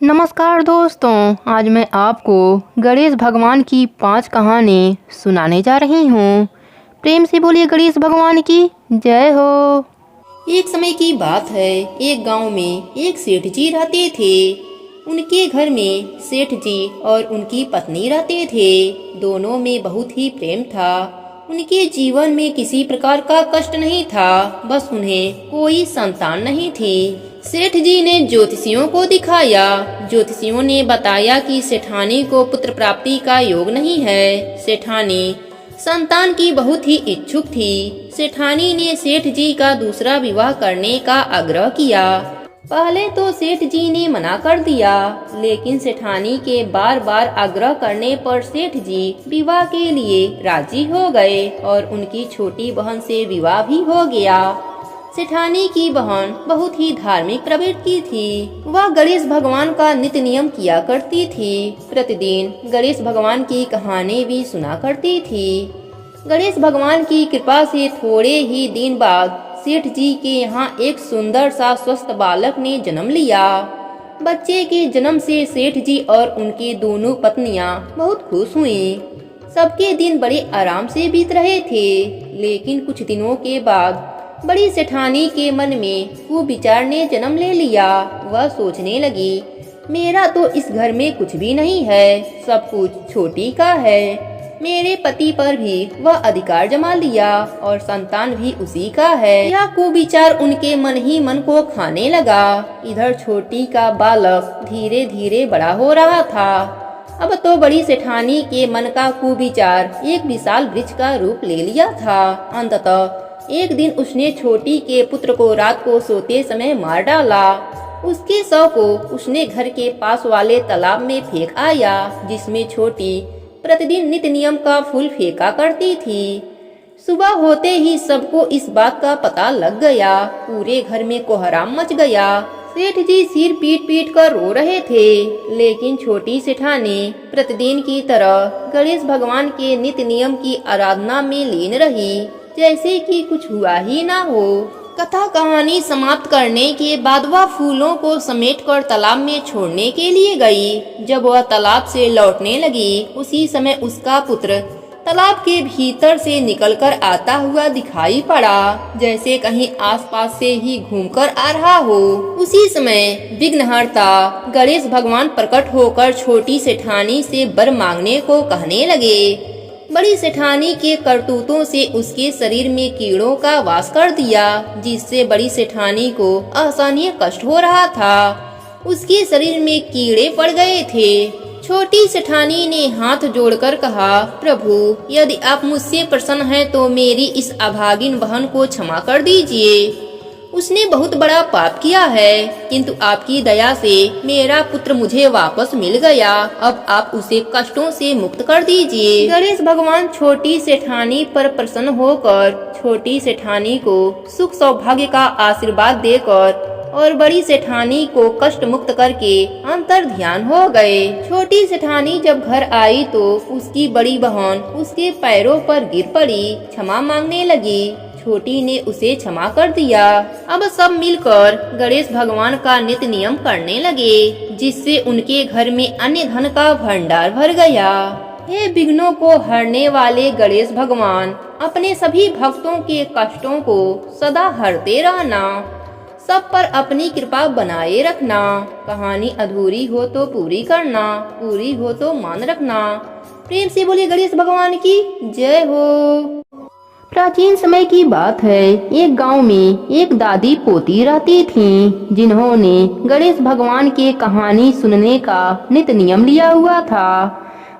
नमस्कार दोस्तों, आज मैं आपको गणेश भगवान की 5 कहानी सुनाने जा रही हूँ। प्रेम से बोलिए गणेश भगवान की जय हो। एक समय की बात है, एक गांव में एक सेठ जी रहते थे। उनके घर में सेठ जी और उनकी पत्नी रहते थे। दोनों में बहुत ही प्रेम था। उनके जीवन में किसी प्रकार का कष्ट नहीं था, बस उन्हें कोई संतान नहीं थी। सेठ जी ने ज्योतिषियों को दिखाया। ज्योतिषियों ने बताया कि सेठानी को पुत्र प्राप्ति का योग नहीं है। सेठानी संतान की बहुत ही इच्छुक थी। सेठानी ने सेठ जी का दूसरा विवाह करने का आग्रह किया। पहले तो सेठ जी ने मना कर दिया, लेकिन सेठानी के बार बार आग्रह करने पर सेठ जी विवाह के लिए राजी हो गए और उनकी छोटी बहन से विवाह भी हो गया। सेठानी की बहन बहुत ही धार्मिक प्रवृत्ति की थी। वह गणेश भगवान का नित्य नियम किया करती थी। प्रतिदिन गणेश भगवान की कहानी भी सुना करती थी। गणेश भगवान की कृपा से थोड़े ही दिन बाद सेठ जी के यहाँ एक सुंदर सा स्वस्थ बालक ने जन्म लिया। बच्चे के जन्म से सेठ जी और उनकी दोनों पत्नियां बहुत खुश हुईं। सबके दिन बड़े आराम से बीत रहे थे, लेकिन कुछ दिनों के बाद बड़ी सेठानी के मन में कुविचार ने जन्म ले लिया। वह सोचने लगी, मेरा तो इस घर में कुछ भी नहीं है, सब कुछ छोटी का है। मेरे पति पर भी वह अधिकार जमा लिया और संतान भी उसी का है। यह कुविचार उनके मन ही मन को खाने लगा। इधर छोटी का बालक धीरे धीरे बड़ा हो रहा था। अब तो बड़ी सेठानी के मन का कुविचार एक विशाल वृक्ष का रूप ले लिया था। अंततः एक दिन उसने छोटी के पुत्र को रात को सोते समय मार डाला। उसके शव को उसने घर के पास वाले तालाब में फेंक आया, जिसमें छोटी प्रतिदिन नित्य नियम का फूल फेंका करती थी। सुबह होते ही सबको इस बात का पता लग गया। पूरे घर में कोहराम मच गया। सेठ जी सिर पीट पीट कर रो रहे थे, लेकिन छोटी सेठानी प्रतिदिन की तरह गणेश भगवान के नित्य नियम की आराधना में लीन रही, जैसे कि कुछ हुआ ही ना हो। कथा कहानी समाप्त करने के बाद वह फूलों को समेटकर तालाब में छोड़ने के लिए गई। जब वह तालाब से लौटने लगी, उसी समय उसका पुत्र तालाब के भीतर से निकलकर आता हुआ दिखाई पड़ा, जैसे कहीं आसपास से ही घूमकर आ रहा हो। उसी समय विघ्नहर्ता गणेश भगवान प्रकट होकर छोटी सेठानी से वर मांगने को कहने लगे। बड़ी सेठानी के करतूतों से उसके शरीर में कीड़ों का वास कर दिया, जिससे बड़ी सेठानी को असहनीय कष्ट हो रहा था। उसके शरीर में कीड़े पड़ गए थे। छोटी सेठानी ने हाथ जोड़कर कहा, प्रभु, यदि आप मुझसे प्रसन्न हैं तो मेरी इस अभागिन बहन को क्षमा कर दीजिए। उसने बहुत बड़ा पाप किया है, किंतु आपकी दया से मेरा पुत्र मुझे वापस मिल गया। अब आप उसे कष्टों से मुक्त कर दीजिए। गणेश भगवान छोटी सेठानी पर प्रसन्न होकर छोटी सेठानी को सुख सौभाग्य का आशीर्वाद देकर और बड़ी सेठानी को कष्ट मुक्त करके अंतर ध्यान हो गए। छोटी सेठानी जब घर आई तो उसकी बड़ी बहन उसके पैरों पर गिर पड़ी, क्षमा मांगने लगी। छोटी ने उसे क्षमा कर दिया। अब सब मिलकर गणेश भगवान का नित्य नियम करने लगे, जिससे उनके घर में अन्य धन का भंडार भर गया। हे विघ्नों को हरने वाले गणेश भगवान, अपने सभी भक्तों के कष्टों को सदा हरते रहना, सब पर अपनी कृपा बनाए रखना। कहानी अधूरी हो तो पूरी करना, पूरी हो तो मान रखना। प्रेम से बोले गणेश भगवान की जय हो। प्राचीन समय की बात है, एक गांव में एक दादी पोती रहती थीं, जिन्होंने गणेश भगवान के कहानी सुनने का नित्य नियम लिया हुआ था।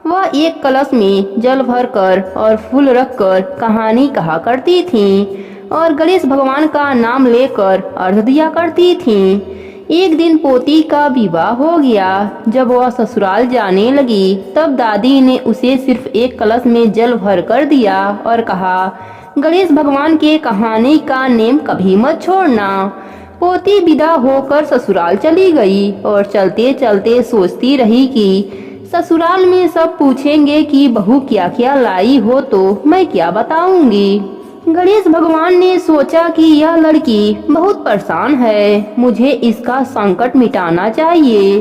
वह एक कलश में जल भरकर और फूल रखकर कहानी कहा करती थीं और गणेश भगवान का नाम लेकर अर्घ दिया करती थीं। एक दिन पोती का विवाह हो गया। जब वह ससुराल जाने लगी, तब दादी ने उसे सिर्फ एक कलश में जल भर कर दिया और कहा, गणेश भगवान के कहानी का नेम कभी मत छोड़ना। पोती विदा होकर ससुराल चली गई और चलते चलते सोचती रही कि ससुराल में सब पूछेंगे कि बहू क्या क्या लाई हो, तो मैं क्या बताऊंगी। गणेश भगवान ने सोचा कि यह लड़की बहुत परेशान है, मुझे इसका संकट मिटाना चाहिए।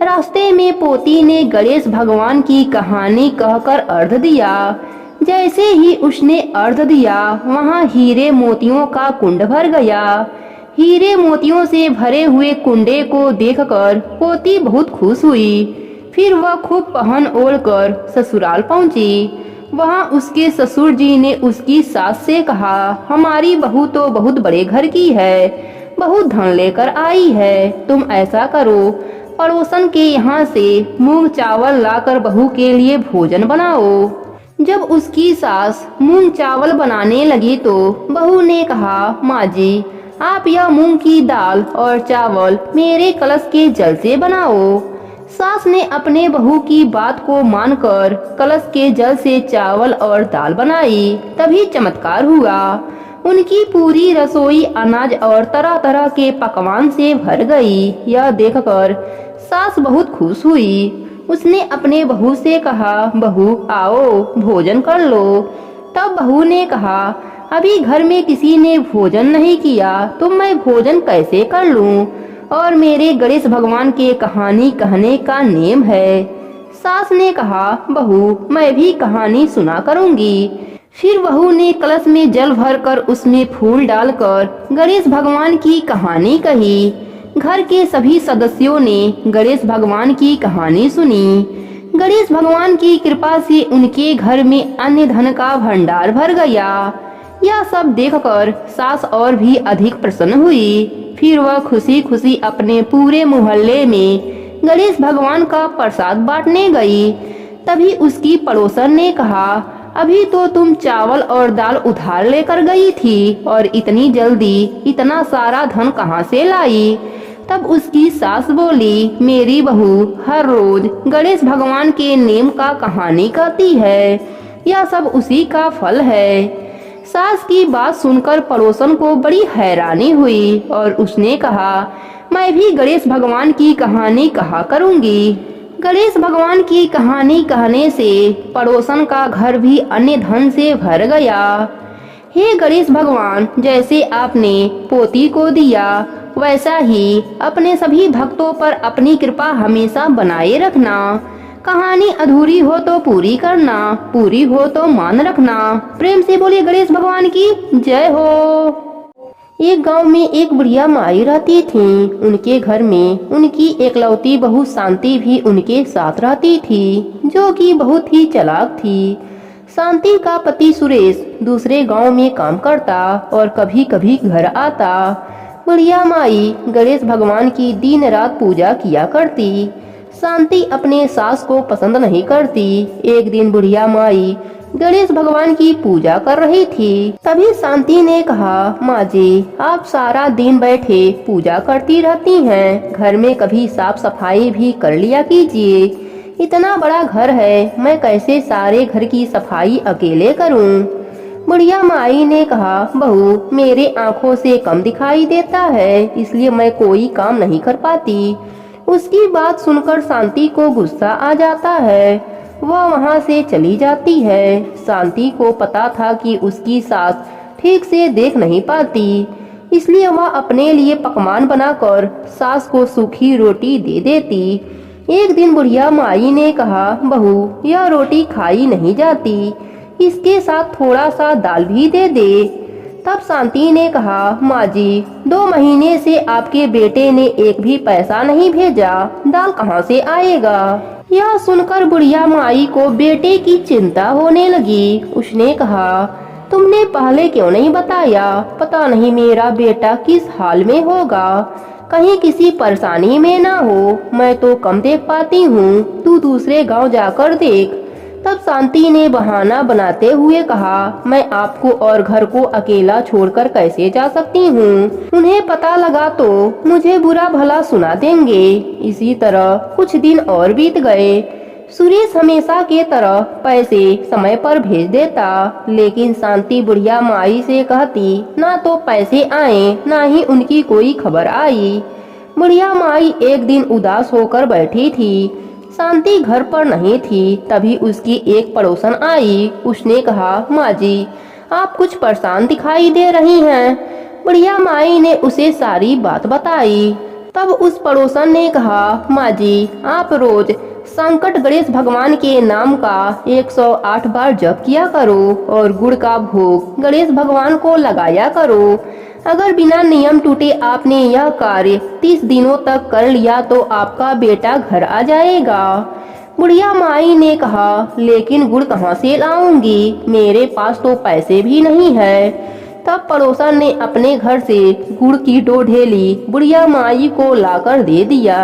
रास्ते में पोती ने गणेश भगवान की कहानी कहकर अर्घ दिया। जैसे ही उसने अर्घ दिया वहाँ हीरे मोतियों का कुंड भर गया। हीरे मोतियों से भरे हुए कुंडे को देखकर पोती बहुत खुश हुई। फिर वह खूब पहन ओढ़ कर ससुराल पहुंची। वहां उसके ससुर जी ने उसकी सास से कहा, हमारी बहू तो बहुत बड़े घर की है, बहुत धन लेकर आई है। तुम ऐसा करो, पड़ोसन के यहाँ से मूंग चावल लाकर बहू के लिए भोजन बनाओ। जब उसकी सास मूंग चावल बनाने लगी तो बहू ने कहा, माँ जी, आप यह मूंग की दाल और चावल मेरे कलश के जल से बनाओ। सास ने अपने बहू की बात को मानकर कलश के जल से चावल और दाल बनाई। तभी चमत्कार हुआ। उनकी पूरी रसोई अनाज और तरह तरह के पकवान से भर गई। यह देखकर सास बहुत खुश हुई। उसने अपने बहू से कहा, बहू आओ भोजन कर लो। तब बहू ने कहा, अभी घर में किसी ने भोजन नहीं किया तो मैं भोजन कैसे कर लूं? और मेरे गणेश भगवान के कहानी कहने का नेम है। सास ने कहा, बहू मैं भी कहानी सुना करूंगी। फिर बहू ने कलश में जल भरकर उसमें फूल डालकर गणेश भगवान की कहानी कही। घर के सभी सदस्यों ने गणेश भगवान की कहानी सुनी। गणेश भगवान की कृपा से उनके घर में अन्न धन का भंडार भर गया। यह सब देखकर सास और भी अधिक प्रसन्न हुई। फिर वह खुशी खुशी अपने पूरे मोहल्ले में गणेश भगवान का प्रसाद बांटने गई। तभी उसकी पड़ोसन ने कहा, अभी तो तुम चावल और दाल उधार लेकर गई थी और इतनी जल्दी इतना सारा धन कहाँ से लाई? तब उसकी सास बोली, मेरी बहू हर रोज गणेश भगवान के नेम का कहानी कहती है, यह सब उसी का फल है। सास की बात सुनकर पड़ोसन को बड़ी हैरानी हुई और उसने कहा, मैं भी गणेश भगवान की कहानी कहा करूंगी। गणेश भगवान की कहानी कहने से पड़ोसन का घर भी अन्य धन से भर गया। हे गणेश भगवान, जैसे आपने पोती को दिया वैसा ही अपने सभी भक्तों पर अपनी कृपा हमेशा बनाए रखना। कहानी अधूरी हो तो पूरी करना, पूरी हो तो मान रखना। प्रेम से बोलिए गणेश भगवान की जय हो। एक गांव में एक बुढ़िया माई रहती थी। उनके घर में उनकी एकलौती बहू शांति भी उनके साथ रहती थी, जो कि बहुत ही चालाक थी। शांति का पति सुरेश दूसरे गांव में काम करता और कभी कभी घर आता। बुढ़िया माई गणेश भगवान की दिन रात पूजा किया करती। शांति अपने सास को पसंद नहीं करती। एक दिन बुढ़िया माई गणेश भगवान की पूजा कर रही थी। तभी शांति ने कहा, माँ जी, आप सारा दिन बैठे पूजा करती रहती हैं, घर में कभी साफ सफाई भी कर लिया कीजिए। इतना बड़ा घर है, मैं कैसे सारे घर की सफाई अकेले करूं? बुढ़िया माई ने कहा, बहू मेरे आँखों से कम दिखाई देता है, इसलिए मैं कोई काम नहीं कर पाती। उसकी बात सुनकर शांति को गुस्सा आ जाता है। वह वहाँ से चली जाती है। शांति को पता था कि उसकी सास ठीक से देख नहीं पाती, इसलिए वह अपने लिए पकवान बनाकर सास को सूखी रोटी दे देती। एक दिन बुढ़िया माई ने कहा, बहू यह रोटी खाई नहीं जाती, इसके साथ थोड़ा सा दाल भी दे दे। तब शांति ने कहा, माँ जी, 2 महीने से आपके बेटे ने एक भी पैसा नहीं भेजा, दाल कहाँ से आएगा? यह सुनकर बुढ़िया माई को बेटे की चिंता होने लगी। उसने कहा, तुमने पहले क्यों नहीं बताया? पता नहीं मेरा बेटा किस हाल में होगा, कहीं किसी परेशानी में ना हो। मैं तो कम देख पाती हूँ, तू दूसरे गांव जाकर देख। तब शांति ने बहाना बनाते हुए कहा, मैं आपको और घर को अकेला छोड़कर कैसे जा सकती हूँ? उन्हें पता लगा तो मुझे बुरा भला सुना देंगे। इसी तरह कुछ दिन और बीत गए। सुरेश हमेशा के तरह पैसे समय पर भेज देता, लेकिन शांति बुढ़िया माई से कहती, ना तो पैसे आए ना ही उनकी कोई खबर आई। बुढ़िया माई एक दिन उदास होकर बैठी थी। शांति घर पर नहीं थी। तभी उसकी एक पड़ोसन आई। उसने कहा, माँ जी, आप कुछ परेशान दिखाई दे रही हैं। बुढ़िया माई ने उसे सारी बात बताई। तब उस पड़ोसन ने कहा, माँ जी, आप रोज संकट गणेश भगवान के नाम का 108 बार जप किया करो और गुड़ का भोग गणेश भगवान को लगाया करो। अगर बिना नियम टूटे आपने यह कार्य 30 दिनों तक कर लिया तो आपका बेटा घर आ जाएगा। बुढ़िया माई ने कहा, लेकिन गुड़ कहाँ से लाऊंगी, मेरे पास तो पैसे भी नहीं है। तब पड़ोसन ने अपने घर से गुड़ की 2 ढेली बुढ़िया माई को लाकर दे दिया।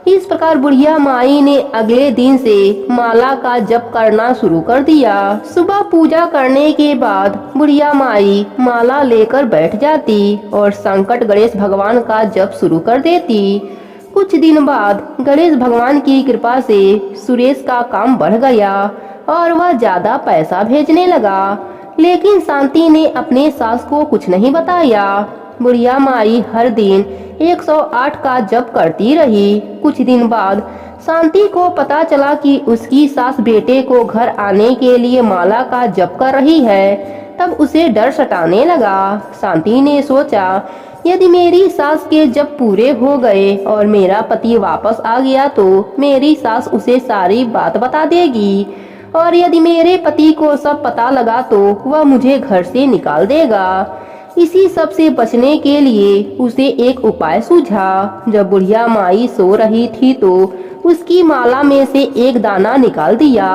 इस प्रकार बुढ़िया माई ने अगले दिन से माला का जप करना शुरू कर दिया। सुबह पूजा करने के बाद बुढ़िया माई माला लेकर बैठ जाती और संकट गणेश भगवान का जप शुरू कर देती। कुछ दिन बाद गणेश भगवान की कृपा से सुरेश का काम बढ़ गया और वह ज्यादा पैसा भेजने लगा, लेकिन शांति ने अपने सास को कुछ नहीं बताया। बुढ़िया माई हर दिन 108 का जप करती रही। कुछ दिन बाद शांति को पता चला कि उसकी सास बेटे को घर आने के लिए माला का जप कर रही है। तब उसे डर सताने लगा। शांति ने सोचा, यदि मेरी सास के जप पूरे हो गए और मेरा पति वापस आ गया तो मेरी सास उसे सारी बात बता देगी, और यदि मेरे पति को सब पता लगा तो वह मुझे घर से निकाल देगा। इसी सब से बचने के लिए उसे एक उपाय सूझा। जब बुढ़िया माई सो रही थी तो उसकी माला में से एक दाना निकाल दिया।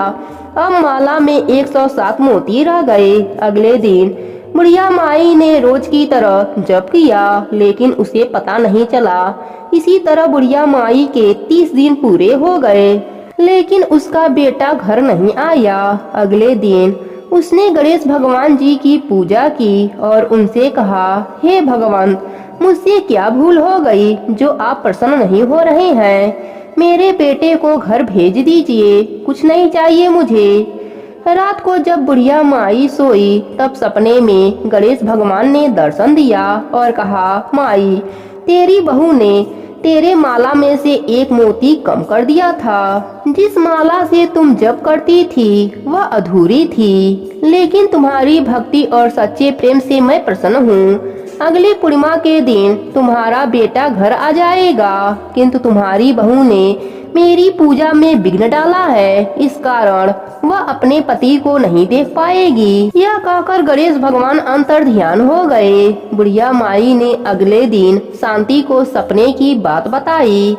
अब माला में 107 मोती रह गए। अगले दिन बुढ़िया माई ने रोज की तरह जप किया, लेकिन उसे पता नहीं चला। इसी तरह बुढ़िया माई के 30 दिन पूरे हो गए, लेकिन उसका बेटा घर नहीं आया। अगले दिन उसने गणेश भगवान जी की पूजा की और उनसे कहा, हे भगवान, मुझसे क्या भूल हो गई जो आप प्रसन्न नहीं हो रहे हैं। मेरे बेटे को घर भेज दीजिए, कुछ नहीं चाहिए मुझे। रात को जब बुढ़िया माई सोई तब सपने में गणेश भगवान ने दर्शन दिया और कहा, माई, तेरी बहू ने तेरे माला में से एक मोती कम कर दिया था। जिस माला से तुम जप करती थी वह अधूरी थी, लेकिन तुम्हारी भक्ति और सच्चे प्रेम से मैं प्रसन्न हूँ। अगले पूर्णिमा के दिन तुम्हारा बेटा घर आ जाएगा, किंतु तुम्हारी बहू ने मेरी पूजा में विघ्न डाला है, इस कारण वह अपने पति को नहीं देख पाएगी। यह कहकर गणेश भगवान अंतर ध्यान हो गए। बुढ़िया माई ने अगले दिन शांति को सपने की बात बताई।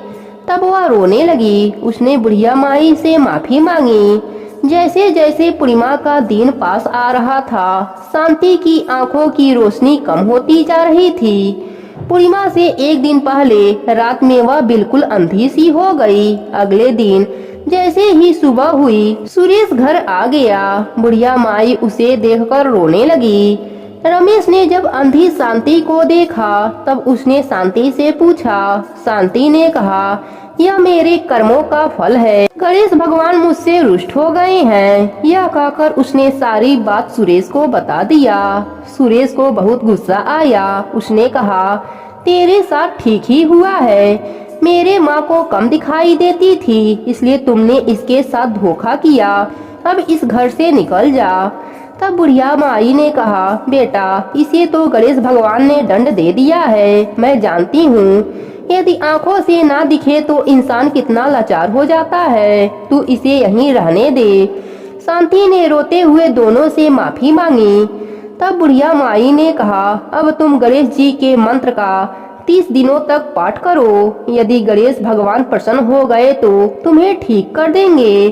तब वह रोने लगी। उसने बुढ़िया माई से माफी मांगी। जैसे जैसे पूर्णिमा का दिन पास आ रहा था, शांति की आंखों की रोशनी कम होती जा रही थी। पूर्णिमा से एक दिन पहले रात में वह बिल्कुल अंधी सी हो गई। अगले दिन जैसे ही सुबह हुई, सुरेश घर आ गया। बुढ़िया माई उसे देखकर रोने लगी। रमेश ने जब अंधी शांति को देखा तब उसने शांति से पूछा। शांति ने कहा, यह मेरे कर्मों का फल है, गणेश भगवान मुझसे रुष्ट हो गए हैं। यह कहकर उसने सारी बात सुरेश को बता दिया। सुरेश को बहुत गुस्सा आया। उसने कहा, तेरे साथ ठीक ही हुआ है। मेरे माँ को कम दिखाई देती थी, इसलिए तुमने इसके साथ धोखा किया। अब इस घर से निकल जा। तब बुढ़िया माई ने कहा, बेटा, इसे तो गणेश भगवान ने दंड दे दिया है। मैं जानती हूँ यदि आंखों से ना दिखे तो इंसान कितना लाचार हो जाता है। तू इसे यहीं रहने दे। शांति ने रोते हुए दोनों से माफी मांगी। तब बुढ़िया माई ने कहा, अब तुम गणेश जी के मंत्र का 30 दिनों तक पाठ करो। यदि गणेश भगवान प्रसन्न हो गए तो तुम्हें ठीक कर देंगे।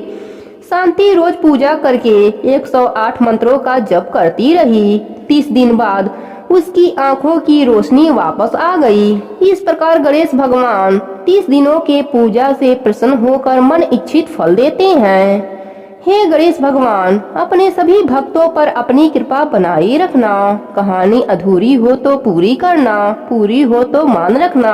शांति रोज पूजा करके 108 मंत्रों का जप करती रही। 30 दिन बाद उसकी आंखों की रोशनी वापस आ गई। इस प्रकार गणेश भगवान 30 दिनों के पूजा से प्रसन्न होकर मन इच्छित फल देते हैं। हे गणेश भगवान, अपने सभी भक्तों पर अपनी कृपा बनाए रखना। कहानी अधूरी हो तो पूरी करना, पूरी हो तो मान रखना।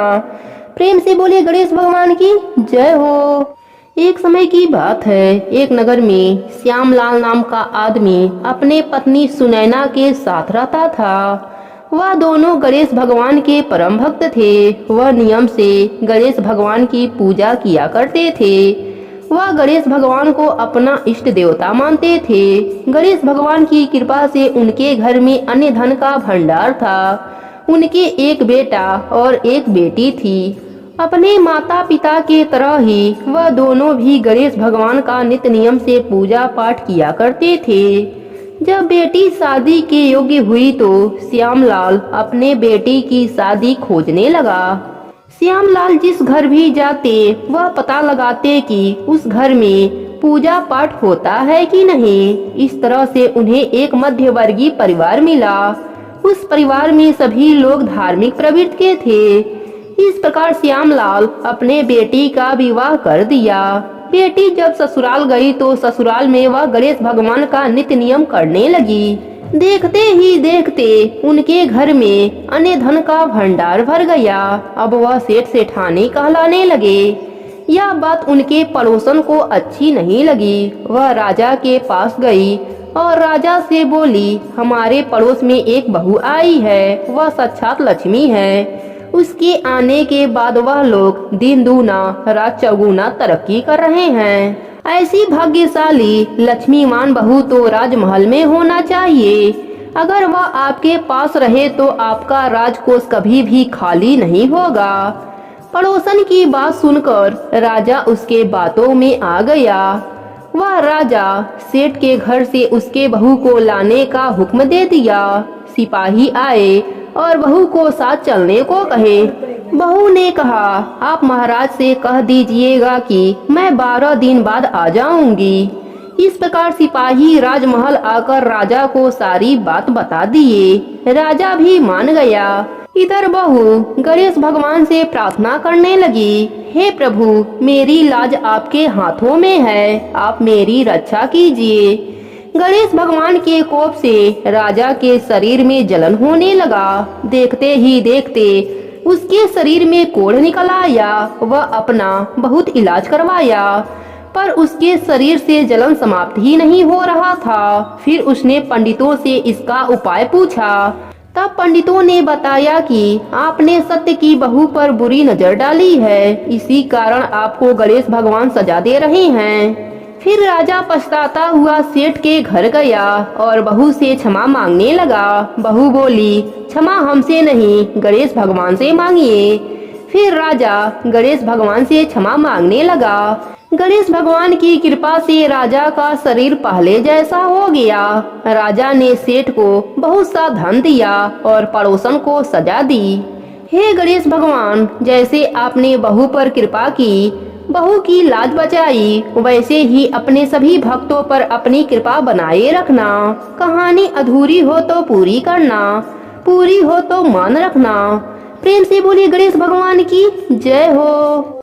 प्रेम से बोले गणेश भगवान की जय हो। एक समय की बात है, एक नगर में श्यामलाल नाम का आदमी अपने पत्नी सुनैना के साथ रहता था। वह दोनों गणेश भगवान के परम भक्त थे। वह नियम से गणेश भगवान की पूजा किया करते थे। वह गणेश भगवान को अपना इष्ट देवता मानते थे। गणेश भगवान की कृपा से उनके घर में अन्य धन का भंडार था। उनके एक बेटा और एक बेटी थी। अपने माता पिता के तरह ही वह दोनों भी गणेश भगवान का नित्य नियम से पूजा पाठ किया करते थे। जब बेटी शादी के योग्य हुई तो श्यामलाल अपने बेटी की शादी खोजने लगा। श्यामलाल जिस घर भी जाते वह पता लगाते कि उस घर में पूजा पाठ होता है कि नहीं। इस तरह से उन्हें एक मध्यवर्गीय परिवार मिला। उस परिवार में सभी लोग धार्मिक प्रवृत्ति के थे। इस प्रकार श्यामलाल अपने बेटी का विवाह कर दिया। बेटी जब ससुराल गई तो ससुराल में वह गणेश भगवान का नित्य नियम करने लगी। देखते ही देखते उनके घर में अन्य धन का भंडार भर गया। अब वह सेठ सेठानी कहलाने लगे। यह बात उनके पड़ोसन को अच्छी नहीं लगी। वह राजा के पास गई और राजा से बोली, हमारे पड़ोस में एक बहू आई है, वह साक्षात लक्ष्मी है। उसके आने के बाद वह लोग दिन दूना रात चौगुना तरक्की कर रहे हैं। ऐसी भाग्यशाली लक्ष्मीवान बहू तो राजमहल में होना चाहिए। अगर वह आपके पास रहे तो आपका राजकोष कभी भी खाली नहीं होगा। पड़ोसन की बात सुनकर राजा उसके बातों में आ गया। वह राजा सेठ के घर से उसके बहू को लाने का हुक्म दे दिया। सिपाही आए और बहू को साथ चलने को कहे। बहू ने कहा, आप महाराज से कह दीजिएगा कि मैं 12 दिन बाद आ जाऊंगी। इस प्रकार सिपाही राजमहल आकर राजा को सारी बात बता दिए। राजा भी मान गया। इधर बहू गणेश भगवान से प्रार्थना करने लगी, हे प्रभु, मेरी लाज आपके हाथों में है, आप मेरी रक्षा कीजिए। गणेश भगवान के कोप से राजा के शरीर में जलन होने लगा। देखते ही देखते उसके शरीर में कोढ़ निकल आया। वह अपना बहुत इलाज करवाया पर उसके शरीर से जलन समाप्त ही नहीं हो रहा था। फिर उसने पंडितों से इसका उपाय पूछा। तब पंडितों ने बताया कि आपने सत्य की बहू पर बुरी नजर डाली है, इसी कारण आपको गणेश भगवान सजा दे रहे हैं। फिर राजा पछताता हुआ सेठ के घर गया और बहू से क्षमा मांगने लगा। बहू बोली, क्षमा हमसे नहीं, गणेश भगवान से मांगिए। फिर राजा गणेश भगवान से क्षमा मांगने लगा। गणेश भगवान की कृपा से राजा का शरीर पहले जैसा हो गया। राजा ने सेठ को बहुत सा धन दिया और पड़ोसन को सजा दी। हे गणेश भगवान, जैसे आपने बहू पर कृपा की, बहू की लाज बचाई, वैसे ही अपने सभी भक्तों पर अपनी कृपा बनाए रखना। कहानी अधूरी हो तो पूरी करना, पूरी हो तो मान रखना। प्रेम से बोलिए गणेश भगवान की जय हो।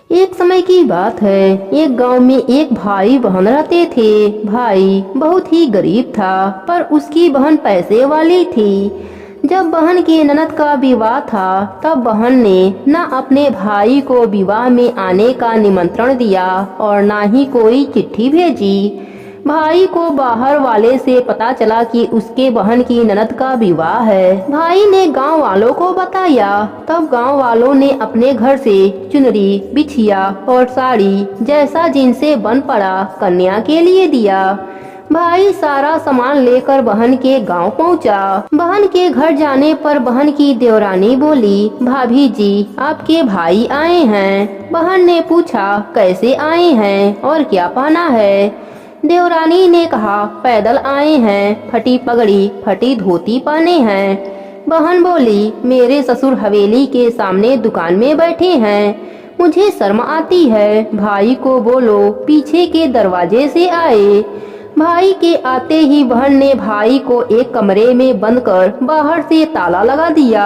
एक समय की बात है, एक गांव में एक भाई बहन रहते थे। भाई बहुत ही गरीब था पर उसकी बहन पैसे वाली थी। जब बहन के ननद का विवाह था तब बहन ने न अपने भाई को विवाह में आने का निमंत्रण दिया और न ही कोई चिट्ठी भेजी। भाई को बाहर वाले से पता चला कि उसके बहन की ननद का विवाह है। भाई ने गांव वालों को बताया। तब गांव वालों ने अपने घर से चुनरी, बिछिया और साड़ी जैसा जिनसे बन पड़ा कन्या के लिए दिया। भाई सारा सामान लेकर बहन के गांव पहुंचा। बहन के घर जाने पर बहन की देवरानी बोली, भाभी जी, आपके भाई आए हैं। बहन ने पूछा, कैसे आए हैं और क्या पहना है? देवरानी ने कहा, पैदल आए हैं, फटी पगड़ी फटी धोती पहने हैं। बहन बोली, मेरे ससुर हवेली के सामने दुकान में बैठे हैं, मुझे शर्म आती है। भाई को बोलो पीछे के दरवाजे से आए। भाई के आते ही बहन ने भाई को एक कमरे में बंद कर बाहर से ताला लगा दिया।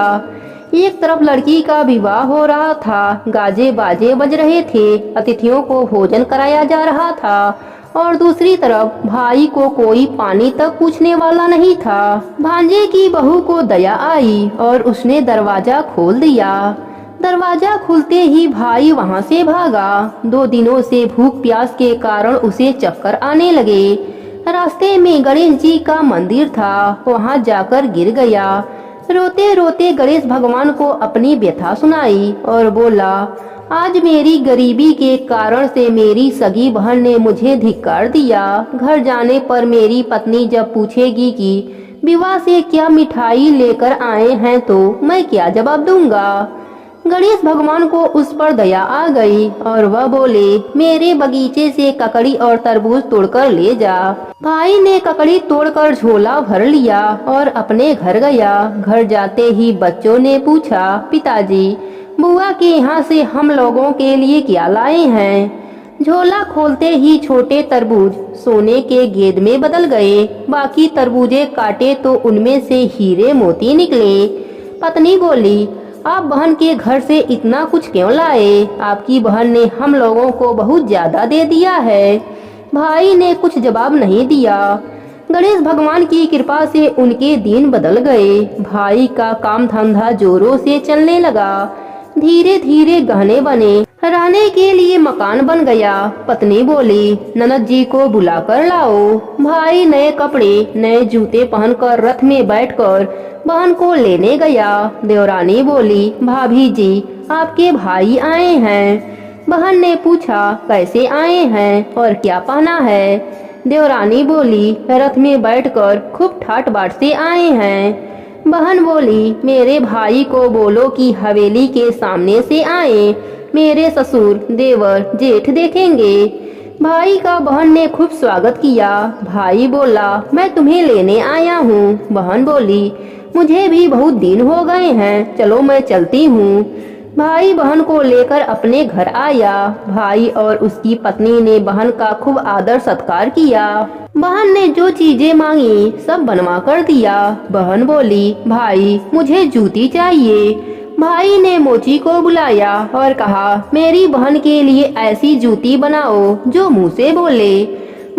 एक तरफ लड़की का विवाह हो रहा था, गाजे बाजे बज रहे थे, अतिथियों को भोजन कराया जा रहा था और दूसरी तरफ भाई को कोई पानी तक पूछने वाला नहीं था। भांजे की बहू को दया आई और उसने दरवाजा खोल दिया। दरवाजा खुलते ही भाई वहां से भागा। 2 दिनों से भूख प्यास के कारण उसे चक्कर आने लगे। रास्ते में गणेश जी का मंदिर था, वहां जाकर गिर गया। रोते रोते गणेश भगवान को अपनी व्यथा सुनाई और बोला, आज मेरी गरीबी के कारण से मेरी सगी बहन ने मुझे धिक्कार दिया। घर जाने पर मेरी पत्नी जब पूछेगी कि विवाह से क्या मिठाई लेकर आए हैं तो मैं क्या जवाब दूंगा? गणेश भगवान को उस पर दया आ गई और वह बोले, मेरे बगीचे से ककड़ी और तरबूज तोड़कर ले जा। भाई ने ककड़ी तोड़कर झोला भर लिया और अपने घर गया। घर जाते ही बच्चों ने पूछा, पिताजी बुआ के यहाँ से हम लोगों के लिए क्या लाए हैं? झोला खोलते ही छोटे तरबूज सोने के गेंद में बदल गए। बाकी तरबूजे काटे तो उनमें से हीरे मोती निकले। पत्नी बोली, आप बहन के घर से इतना कुछ क्यों लाए? आपकी बहन ने हम लोगों को बहुत ज्यादा दे दिया है। भाई ने कुछ जवाब नहीं दिया। गणेश भगवान की कृपा से उनके दिन बदल गए। भाई का काम धंधा जोरों से चलने लगा। धीरे धीरे गहने बने, रहने के लिए मकान बन गया। पत्नी बोली, ननद जी को बुलाकर लाओ। भाई नए कपड़े नए जूते पहनकर रथ में बैठकर बहन को लेने गया। देवरानी बोली, भाभी जी आपके भाई आए हैं। बहन ने पूछा, कैसे आए हैं और क्या पहना है? देवरानी बोली, रथ में बैठकर खूब ठाट बाट से आए हैं। बहन बोली, मेरे भाई को बोलो कि हवेली के सामने से आए, मेरे ससुर देवर जेठ देखेंगे। भाई का बहन ने खूब स्वागत किया। भाई बोला, मैं तुम्हें लेने आया हूँ। बहन बोली, मुझे भी बहुत दिन हो गए हैं, चलो मैं चलती हूँ। भाई बहन को लेकर अपने घर आया। भाई और उसकी पत्नी ने बहन का खूब आदर सत्कार किया। बहन ने जो चीजें मांगी सब बनवा कर दिया। बहन बोली, भाई मुझे जूती चाहिए। भाई ने मोची को बुलाया और कहा, मेरी बहन के लिए ऐसी जूती बनाओ जो मुँह से बोले।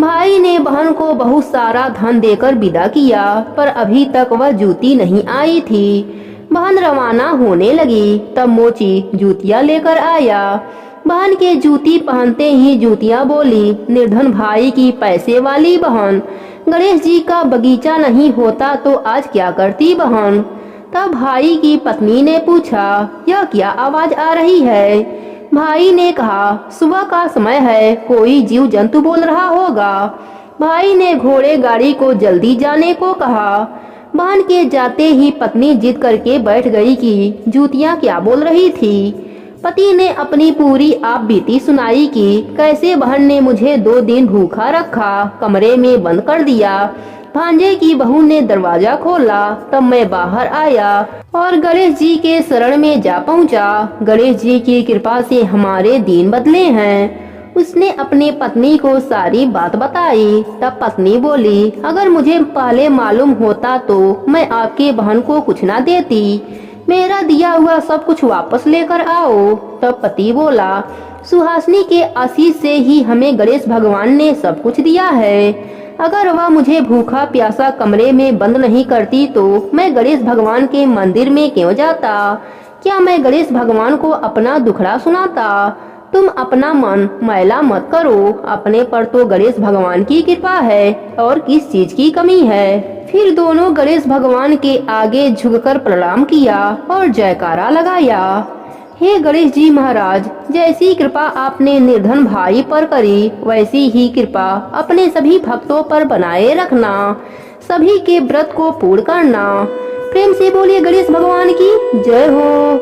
भाई ने बहन को बहुत सारा धन देकर विदा किया, पर अभी तक वह जूती नहीं आई थी। बहन रवाना होने लगी, तब मोची जूतियाँ लेकर आया। बहन के जूती पहनते ही जूतियाँ बोली, निर्धन भाई की पैसे वाली बहन, गणेश जी का बगीचा नहीं होता तो आज क्या करती बहन? तब भाई की पत्नी ने पूछा, यह क्या आवाज आ रही है? भाई ने कहा, सुबह का समय है, कोई जीव जंतु बोल रहा होगा। भाई ने घोड़े गाड़ी को जल्दी जाने को कहा। बहन के जाते ही पत्नी जिद करके बैठ गई कि जूतियाँ क्या बोल रही थी। पति ने अपनी पूरी आप बीती सुनाई कि कैसे बहन ने मुझे 2 दिन भूखा रखा, कमरे में बंद कर दिया। भांजे की बहू ने दरवाजा खोला, तब मैं बाहर आया और गणेश जी के शरण में जा पहुंचा। गणेश जी की कृपा से हमारे दिन बदले हैं। उसने अपनी पत्नी को सारी बात बताई। तब पत्नी बोली, अगर मुझे पहले मालूम होता तो मैं आपके बहन को कुछ ना देती। मेरा दिया हुआ सब कुछ वापस लेकर आओ। तब पति बोला, सुहासिनी के आशीष से ही हमें गणेश भगवान ने सब कुछ दिया है। अगर वह मुझे भूखा प्यासा कमरे में बंद नहीं करती तो मैं गणेश भगवान के मंदिर में क्यों जाता? क्या मैं गणेश भगवान को अपना दुखड़ा सुनाता? तुम अपना मन मैला मत करो, अपने पर तो गणेश भगवान की कृपा है और किस चीज की कमी है। फिर दोनों गणेश भगवान के आगे झुककर प्रणाम किया और जयकारा लगाया। हे गणेश जी महाराज, जैसी कृपा आपने निर्धन भाई पर करी, वैसी ही कृपा अपने सभी भक्तों पर बनाए रखना। सभी के व्रत को पूर्ण करना। प्रेम से बोलिए गणेश भगवान की जय हो।